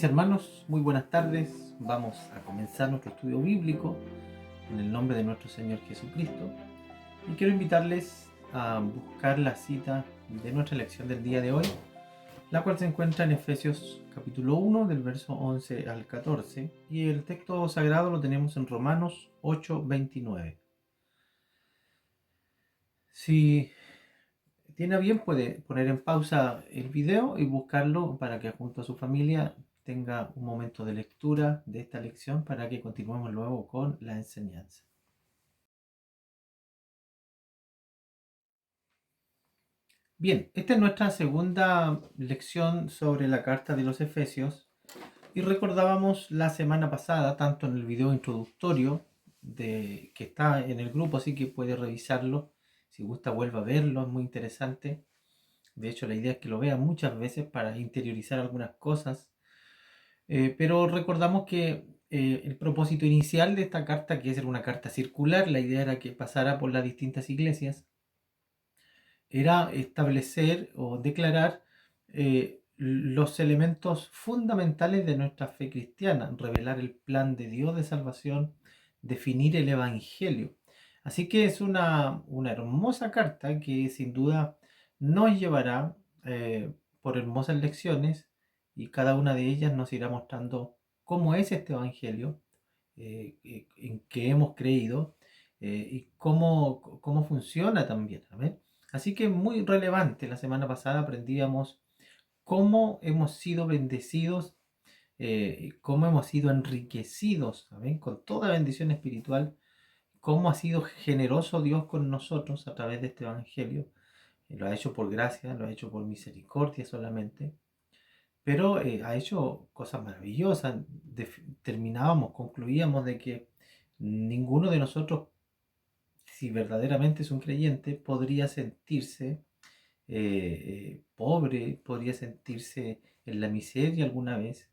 Mis hermanos, muy buenas tardes. Vamos a comenzar nuestro estudio bíblico en el nombre de nuestro Señor Jesucristo. Y quiero invitarles a buscar la cita de nuestra lección del día de hoy, la cual se encuentra en Efesios capítulo 1, del verso 11 al 14. Y el texto sagrado lo tenemos en Romanos 8:29. Si tiene a bien, puede poner en pausa el video y buscarlo para que junto a su familia tenga un momento de lectura de esta lección para que continuemos luego con la enseñanza. Bien, esta es nuestra segunda lección sobre la carta de los Efesios y recordábamos la semana pasada, tanto en el video introductorio que está en el grupo, así que puede revisarlo. Si gusta, vuelva a verlo, es muy interesante. De hecho, la idea es que lo vea muchas veces para interiorizar algunas cosas. Pero recordamos que el propósito inicial de esta carta, que era una carta circular, la idea era que pasara por las distintas iglesias, era establecer o declarar los elementos fundamentales de nuestra fe cristiana, revelar el plan de Dios de salvación, definir el Evangelio. Así que es una hermosa carta que sin duda nos llevará por hermosas lecciones y cada una de ellas nos irá mostrando cómo es este Evangelio en que hemos creído y cómo funciona también. ¿Amén? Así que muy relevante, la semana pasada aprendíamos cómo hemos sido bendecidos, cómo hemos sido enriquecidos, ¿amén? Con toda bendición espiritual, cómo ha sido generoso Dios con nosotros a través de este Evangelio. Lo ha hecho por gracia, lo ha hecho por misericordia solamente, pero ha hecho cosas maravillosas. Concluíamos de que ninguno de nosotros, si verdaderamente es un creyente, podría sentirse pobre, podría sentirse en la miseria alguna vez,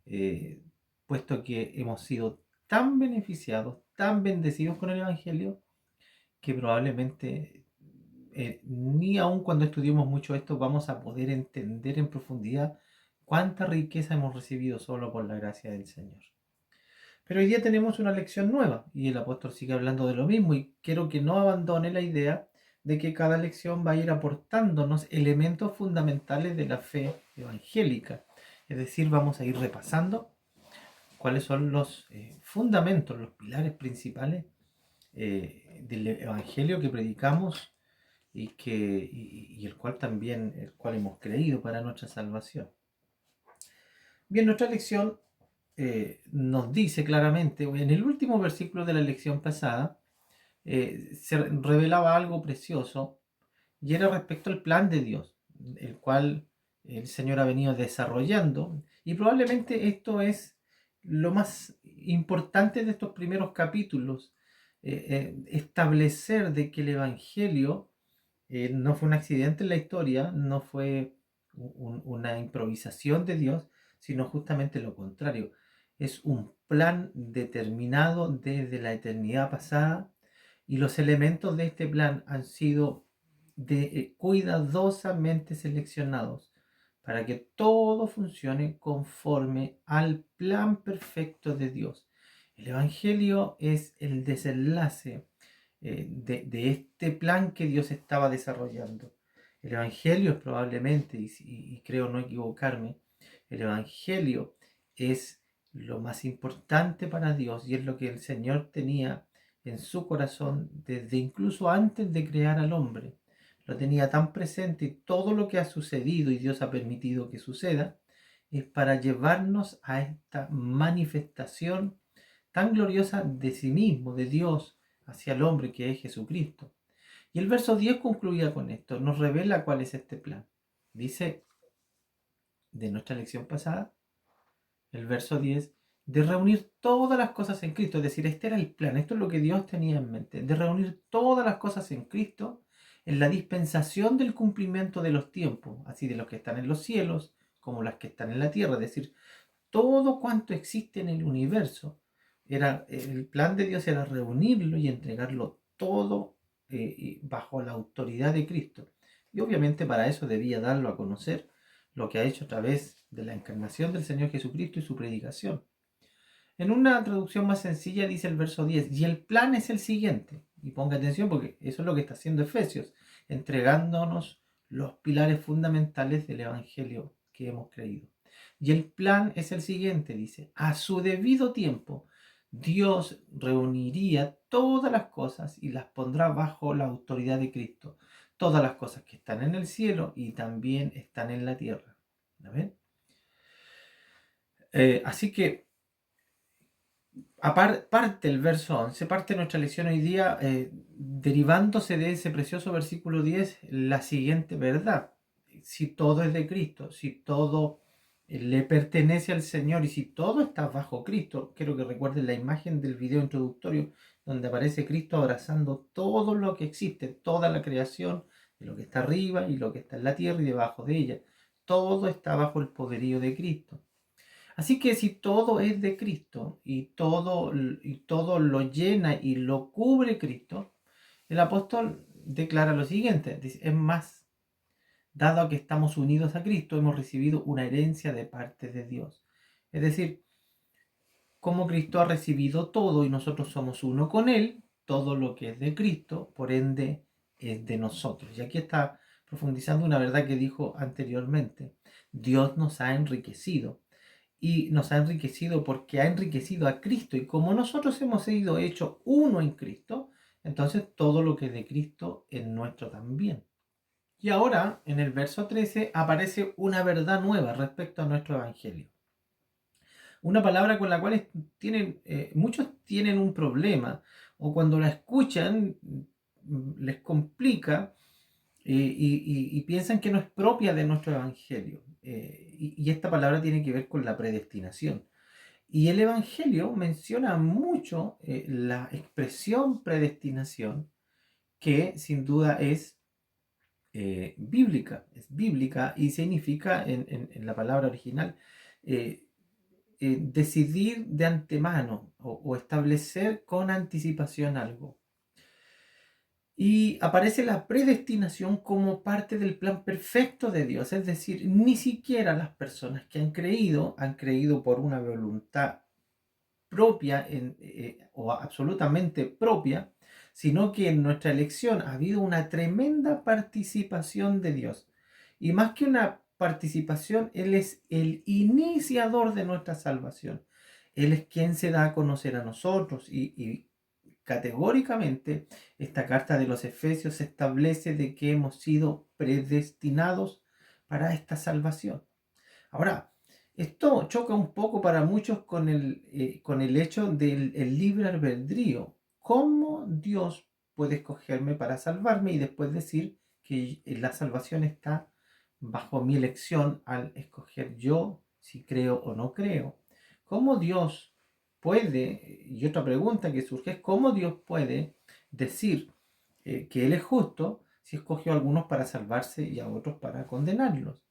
eh, puesto que hemos sido tan beneficiados, tan bendecidos con el Evangelio, que probablemente ni aun cuando estudiemos mucho esto vamos a poder entender en profundidad cuánta riqueza hemos recibido solo por la gracia del Señor. Pero hoy día tenemos una lección nueva y el apóstol sigue hablando de lo mismo y quiero que no abandone la idea de que cada lección va a ir aportándonos elementos fundamentales de la fe evangélica. Es decir, vamos a ir repasando cuáles son los fundamentos, los pilares principales del evangelio que predicamos y el cual hemos creído para nuestra salvación. Bien, nuestra lección nos dice claramente, en el último versículo de la lección pasada, se revelaba algo precioso y era respecto al plan de Dios, el cual el Señor ha venido desarrollando. Y probablemente esto es lo más importante de estos primeros capítulos, establecer de que el Evangelio no fue un accidente en la historia, no fue una improvisación de Dios, sino justamente lo contrario. Es un plan determinado desde la eternidad pasada y los elementos de este plan han sido cuidadosamente seleccionados para que todo funcione conforme al plan perfecto de Dios. El Evangelio es el desenlace de este plan que Dios estaba desarrollando. El Evangelio es probablemente, y creo no equivocarme, el Evangelio es lo más importante para Dios y es lo que el Señor tenía en su corazón desde incluso antes de crear al hombre. Lo tenía tan presente y todo lo que ha sucedido y Dios ha permitido que suceda es para llevarnos a esta manifestación tan gloriosa de sí mismo, de Dios, hacia el hombre que es Jesucristo. Y el verso 10 concluía con esto, nos revela cuál es este plan. Dice de nuestra lección pasada, el verso 10, de reunir todas las cosas en Cristo, es decir, este era el plan, esto es lo que Dios tenía en mente, de reunir todas las cosas en Cristo en la dispensación del cumplimiento de los tiempos, así de los que están en los cielos como las que están en la tierra, es decir, todo cuanto existe en el universo. El plan de Dios era reunirlo y entregarlo todo bajo la autoridad de Cristo. Y obviamente para eso debía darlo a conocer, lo que ha hecho a través de la encarnación del Señor Jesucristo y su predicación. En una traducción más sencilla dice el verso 10, y el plan es el siguiente, y ponga atención porque eso es lo que está haciendo Efesios, entregándonos los pilares fundamentales del Evangelio que hemos creído. Y el plan es el siguiente, dice, a su debido tiempo, Dios reuniría todas las cosas y las pondrá bajo la autoridad de Cristo. Todas las cosas que están en el cielo y también están en la tierra. ¿Ven? Así que parte el verso 11, parte nuestra lección hoy día derivándose de ese precioso versículo 10, la siguiente verdad. Si todo es de Cristo, si todo le pertenece al Señor y si todo está bajo Cristo, quiero que recuerden la imagen del video introductorio donde aparece Cristo abrazando todo lo que existe, toda la creación, de lo que está arriba y lo que está en la tierra y debajo de ella. Todo está bajo el poderío de Cristo. Así que si todo es de Cristo y todo lo llena y lo cubre Cristo, el apóstol declara lo siguiente, dice, es más, dado que estamos unidos a Cristo, hemos recibido una herencia de parte de Dios. Es decir, como Cristo ha recibido todo y nosotros somos uno con Él, todo lo que es de Cristo, por ende, es de nosotros. Y aquí está profundizando una verdad que dijo anteriormente. Dios nos ha enriquecido y nos ha enriquecido porque ha enriquecido a Cristo. Y como nosotros hemos sido hechos uno en Cristo, entonces todo lo que es de Cristo es nuestro también. Y ahora, en el verso 13, aparece una verdad nueva respecto a nuestro Evangelio. Una palabra con la cual muchos tienen un problema, o cuando la escuchan les complica y piensan que no es propia de nuestro Evangelio. Y esta palabra tiene que ver con la predestinación. Y el Evangelio menciona mucho la expresión predestinación, que sin duda es bíblica y significa en la palabra original eh, decidir de antemano o establecer con anticipación algo. Y aparece la predestinación como parte del plan perfecto de Dios, es decir, ni siquiera las personas que han creído por una voluntad propia o absolutamente propia, sino que en nuestra elección ha habido una tremenda participación de Dios. Y más que una participación, Él es el iniciador de nuestra salvación. Él es quien se da a conocer a nosotros y categóricamente esta carta de los Efesios establece de que hemos sido predestinados para esta salvación. Ahora, esto choca un poco para muchos con el hecho del libre albedrío. ¿Cómo Dios puede escogerme para salvarme y después decir que la salvación está bajo mi elección al escoger yo si creo o no creo? ¿Cómo Dios puede, y otra pregunta que surge es, ¿cómo Dios puede decir que Él es justo si escogió a algunos para salvarse y a otros para condenarlos?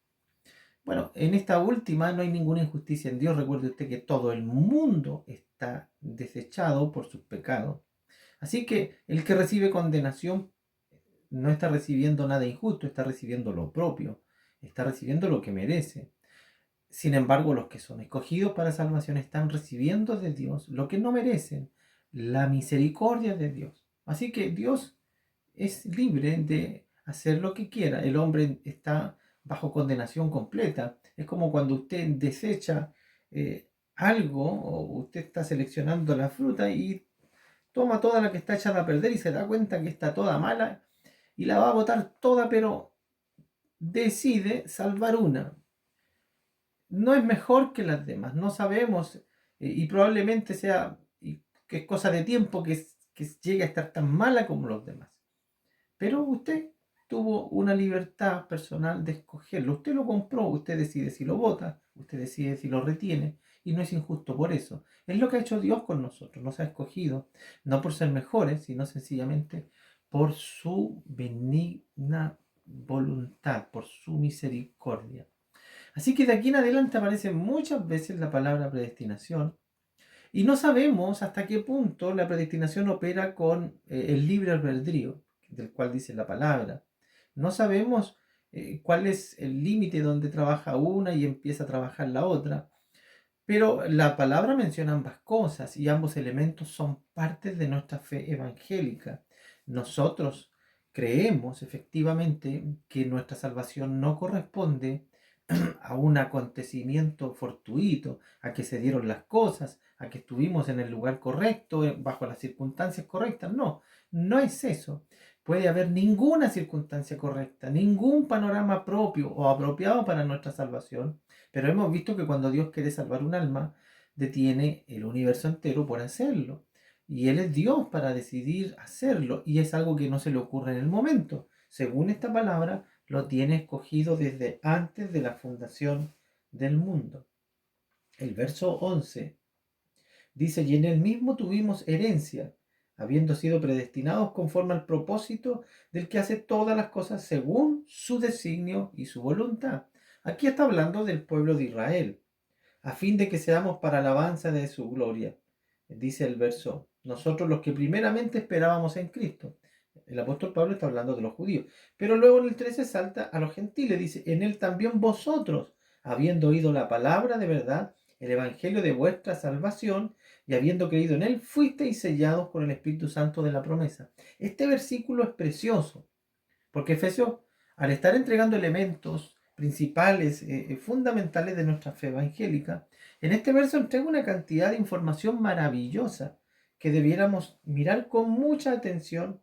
Bueno, en esta última no hay ninguna injusticia en Dios. Recuerde usted que todo el mundo está desechado por sus pecados. Así que el que recibe condenación no está recibiendo nada injusto, está recibiendo lo propio, está recibiendo lo que merece. Sin embargo, los que son escogidos para salvación están recibiendo de Dios lo que no merecen, la misericordia de Dios. Así que Dios es libre de hacer lo que quiera. El hombre está bajo condenación completa. Es como cuando usted desecha algo o usted está seleccionando la fruta y toma toda la que está echada a perder y se da cuenta que está toda mala y la va a botar toda, pero decide salvar una. No es mejor que las demás, no sabemos y probablemente sea que es cosa de tiempo que llegue a estar tan mala como los demás. Pero usted tuvo una libertad personal de escogerlo. Usted lo compró, usted decide si lo vota, usted decide si lo retiene y no es injusto por eso. Es lo que ha hecho Dios con nosotros, nos ha escogido, no por ser mejores, sino sencillamente por su benigna voluntad, por su misericordia. Así que de aquí en adelante aparece muchas veces la palabra predestinación y no sabemos hasta qué punto la predestinación opera con el libre albedrío, del cual dice la palabra. No sabemos cuál es el límite donde trabaja una y empieza a trabajar la otra. Pero la palabra menciona ambas cosas y ambos elementos son partes de nuestra fe evangélica. Nosotros creemos efectivamente que nuestra salvación no corresponde a un acontecimiento fortuito, a que se dieron las cosas, a que estuvimos en el lugar correcto, bajo las circunstancias correctas. No, no es eso. Puede haber ninguna circunstancia correcta, ningún panorama propio o apropiado para nuestra salvación, pero hemos visto que cuando Dios quiere salvar un alma, detiene el universo entero por hacerlo. Y Él es Dios para decidir hacerlo, y es algo que no se le ocurre en el momento. Según esta palabra, lo tiene escogido desde antes de la fundación del mundo. El verso 11 dice, y en él mismo tuvimos herencia, habiendo sido predestinados conforme al propósito del que hace todas las cosas según su designio y su voluntad. Aquí está hablando del pueblo de Israel, a fin de que seamos para alabanza de su gloria. Dice el verso, nosotros los que primeramente esperábamos en Cristo. El apóstol Pablo está hablando de los judíos. Pero luego en el 13 salta a los gentiles. Dice, en él también vosotros, habiendo oído la palabra de verdad, el evangelio de vuestra salvación, y habiendo creído en él, fuisteis sellados con el Espíritu Santo de la promesa. Este versículo es precioso, porque Efesios, al estar entregando elementos principales, fundamentales de nuestra fe evangélica, en este verso entrega una cantidad de información maravillosa que debiéramos mirar con mucha atención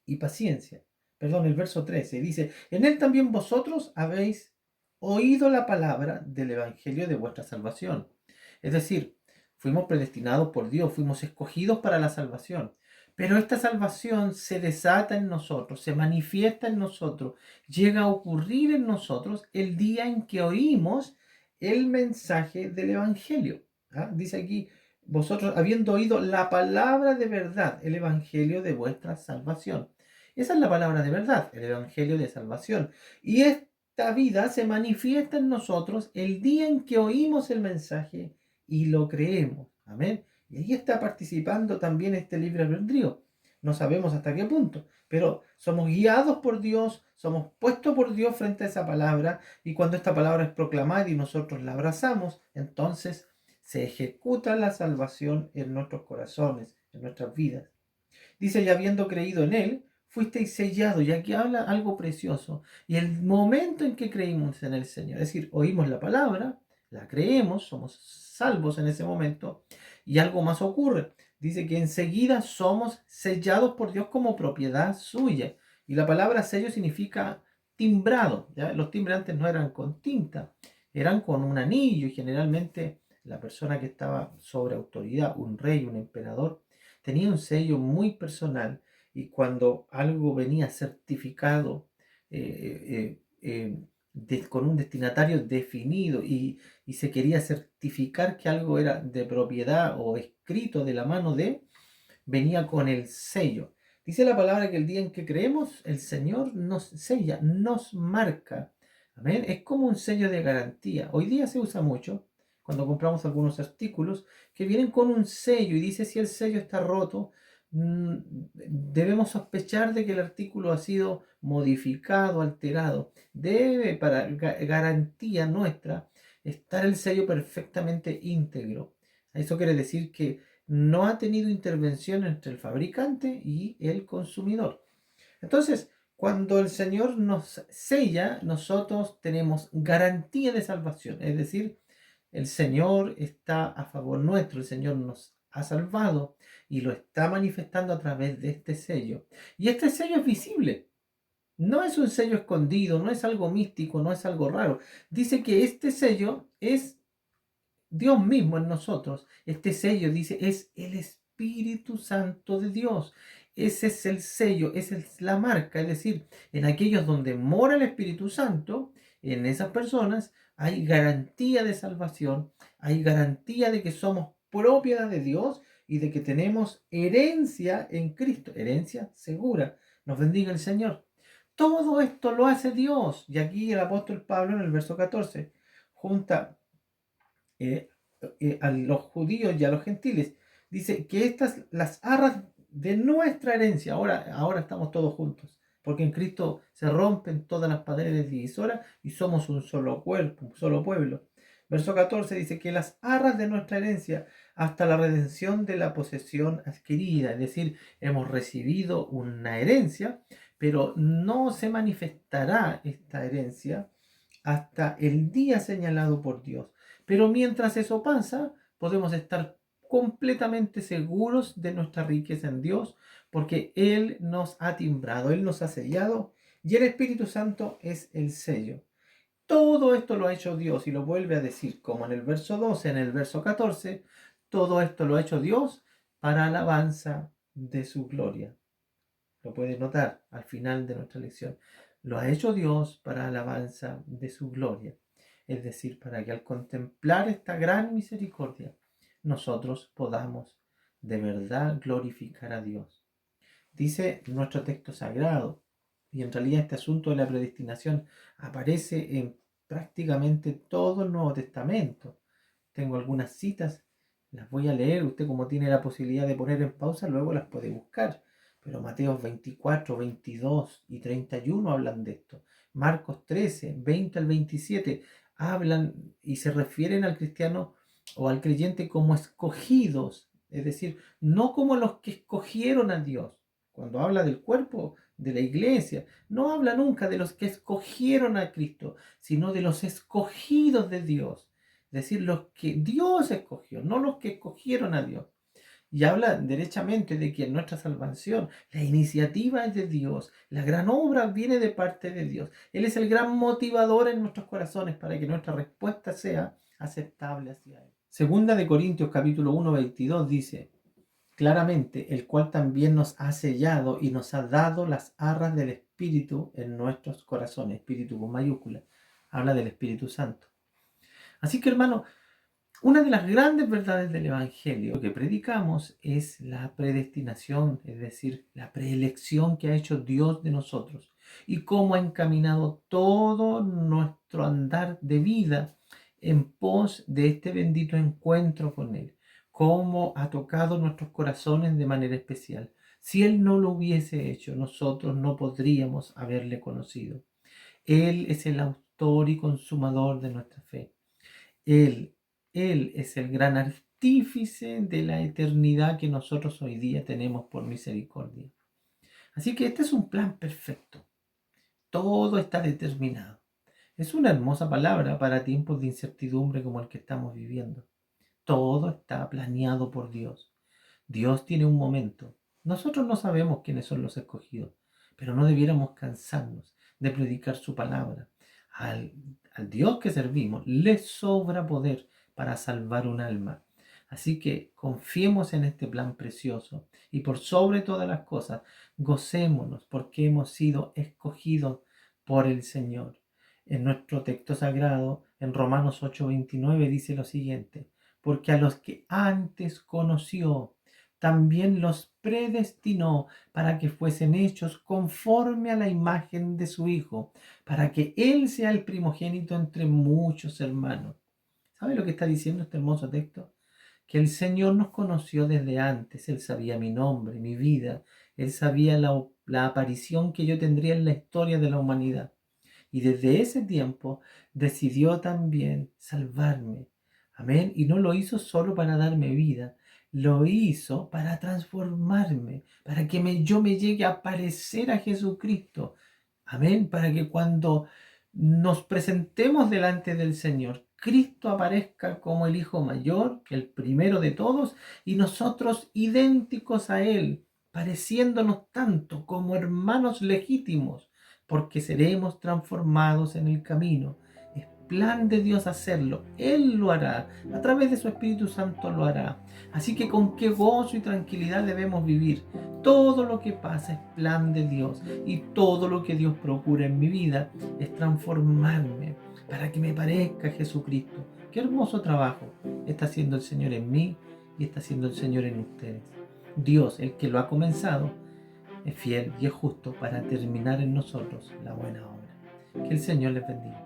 y paciencia. Perdón, el verso 13 dice, en él también vosotros habéis oído la palabra del evangelio de vuestra salvación. Es decir, fuimos predestinados por Dios, fuimos escogidos para la salvación. Pero esta salvación se desata en nosotros, se manifiesta en nosotros, llega a ocurrir en nosotros el día en que oímos el mensaje del evangelio. ¿Ah? Dice aquí, vosotros habiendo oído la palabra de verdad, el evangelio de vuestra salvación. Esa es la palabra de verdad, el evangelio de salvación. Y esta vida se manifiesta en nosotros el día en que oímos el mensaje y lo creemos. Amén. Y ahí está participando también este libre albedrío. No sabemos hasta qué punto, pero somos guiados por Dios, somos puestos por Dios frente a esa palabra, y cuando esta palabra es proclamada y nosotros la abrazamos, entonces se ejecuta la salvación en nuestros corazones, en nuestras vidas. Dice, y habiendo creído en él, fuisteis sellados. Y aquí habla algo precioso. Y el momento en que creímos en el Señor, es decir, oímos la palabra, la creemos, somos salvos en ese momento, y algo más ocurre. Dice que enseguida somos sellados por Dios como propiedad suya. Y la palabra sello significa timbrado. ¿Ya? Los timbres antes no eran con tinta, eran con un anillo, y generalmente la persona que estaba sobre autoridad, un rey, un emperador, tenía un sello muy personal, y cuando algo venía certificado con un destinatario definido, y se quería certificar que algo era de propiedad o escrito de la mano de, venía con el sello. Dice la palabra que el día en que creemos, el Señor nos sella, nos marca. Amén. Es como un sello de garantía. Hoy día se usa mucho cuando compramos algunos artículos que vienen con un sello, y dice, si el sello está roto, debemos sospechar de que el artículo ha sido modificado, alterado. Debe, para garantía nuestra, estar el sello perfectamente íntegro. Eso quiere decir que no ha tenido intervención entre el fabricante y el consumidor. Entonces, cuando el Señor nos sella, nosotros tenemos garantía de salvación. Es decir, el Señor está a favor nuestro, el Señor nos ha salvado y lo está manifestando a través de este sello. Y este sello es visible. No es un sello escondido, no es algo místico, no es algo raro. Dice que este sello es Dios mismo en nosotros. Este sello, dice, es el Espíritu Santo de Dios. Ese es el sello, esa es la marca. Es decir, en aquellos donde mora el Espíritu Santo, en esas personas hay garantía de salvación, hay garantía de que somos propiedad de Dios y de que tenemos herencia en Cristo, herencia segura. Nos bendiga el Señor. Todo esto lo hace Dios. Y aquí el apóstol Pablo en el verso 14 junta eh, a los judíos y a los gentiles. Dice que estas las arras de nuestra herencia. Ahora estamos todos juntos, porque en Cristo se rompen todas las paredes divisoras y somos un solo cuerpo, un solo pueblo. Verso 14 dice que las arras de nuestra herencia hasta la redención de la posesión adquirida, es decir, hemos recibido una herencia, pero no se manifestará esta herencia hasta el día señalado por Dios. Pero mientras eso pasa, podemos estar completamente seguros de nuestra riqueza en Dios, porque Él nos ha timbrado, Él nos ha sellado y el Espíritu Santo es el sello. Todo esto lo ha hecho Dios y lo vuelve a decir, como en el verso 12, en el verso 14, todo esto lo ha hecho Dios para alabanza de su gloria. Lo puedes notar al final de nuestra lección. Lo ha hecho Dios para alabanza de su gloria. Es decir, para que al contemplar esta gran misericordia, nosotros podamos de verdad glorificar a Dios. Dice nuestro texto sagrado, y en realidad este asunto de la predestinación aparece en prácticamente todo el Nuevo Testamento. Tengo algunas citas, las voy a leer. Usted, como tiene la posibilidad de poner en pausa, luego las puede buscar. Pero Mateo 24, 22 y 31 hablan de esto. Marcos 13, 20 al 27 hablan y se refieren al cristiano o al creyente como escogidos, es decir, no como los que escogieron a Dios. Cuando habla del cuerpo de la iglesia, no habla nunca de los que escogieron a Cristo, sino de los escogidos de Dios. Es decir, los que Dios escogió, no los que escogieron a Dios. Y habla derechamente de que en nuestra salvación la iniciativa es de Dios, la gran obra viene de parte de Dios. Él es el gran motivador en nuestros corazones para que nuestra respuesta sea aceptable hacia Él. Segunda de Corintios capítulo 1, 22 dice claramente, el cual también nos ha sellado y nos ha dado las arras del Espíritu en nuestros corazones. Espíritu con mayúscula. Habla del Espíritu Santo. Así que, hermano, una de las grandes verdades del Evangelio que predicamos es la predestinación, es decir, la preelección que ha hecho Dios de nosotros y cómo ha encaminado todo nuestro andar de vida en pos de este bendito encuentro con Él, cómo ha tocado nuestros corazones de manera especial. Si Él no lo hubiese hecho, nosotros no podríamos haberle conocido. Él es el autor y consumador de nuestra fe. Él, Él es el gran artífice de la eternidad que nosotros hoy día tenemos por misericordia. Así que este es un plan perfecto. Todo está determinado. Es una hermosa palabra para tiempos de incertidumbre como el que estamos viviendo. Todo está planeado por Dios. Dios tiene un momento. Nosotros no sabemos quiénes son los escogidos, pero no debiéramos cansarnos de predicar su palabra. Al, al Dios que servimos le sobra poder para salvar un alma. Así que confiemos en este plan precioso y por sobre todas las cosas, gocémonos porque hemos sido escogidos por el Señor. En nuestro texto sagrado, en Romanos 8:29, dice lo siguiente: porque a los que antes conoció, también los predestinó para que fuesen hechos conforme a la imagen de su Hijo, para que Él sea el primogénito entre muchos hermanos. ¿Sabe lo que está diciendo este hermoso texto? Que el Señor nos conoció desde antes. Él sabía mi nombre, mi vida. Él sabía la aparición que yo tendría en la historia de la humanidad. Y desde ese tiempo decidió también salvarme. Amén. Y no lo hizo solo para darme vida, lo hizo para transformarme, para que yo me llegue a parecer a Jesucristo. Amén. Para que cuando nos presentemos delante del Señor, Cristo aparezca como el Hijo mayor, el primero de todos, y nosotros idénticos a Él, pareciéndonos tanto como hermanos legítimos, porque seremos transformados en el camino. Es plan de Dios hacerlo. Él lo hará. A través de su Espíritu Santo lo hará. Así que con qué gozo y tranquilidad debemos vivir. Todo lo que pasa es plan de Dios. Y todo lo que Dios procura en mi vida es transformarme para que me parezca a Jesucristo. Qué hermoso trabajo está haciendo el Señor en mí y está haciendo el Señor en ustedes. Dios, el que lo ha comenzado, es fiel y es justo para terminar en nosotros la buena obra. Que el Señor les bendiga.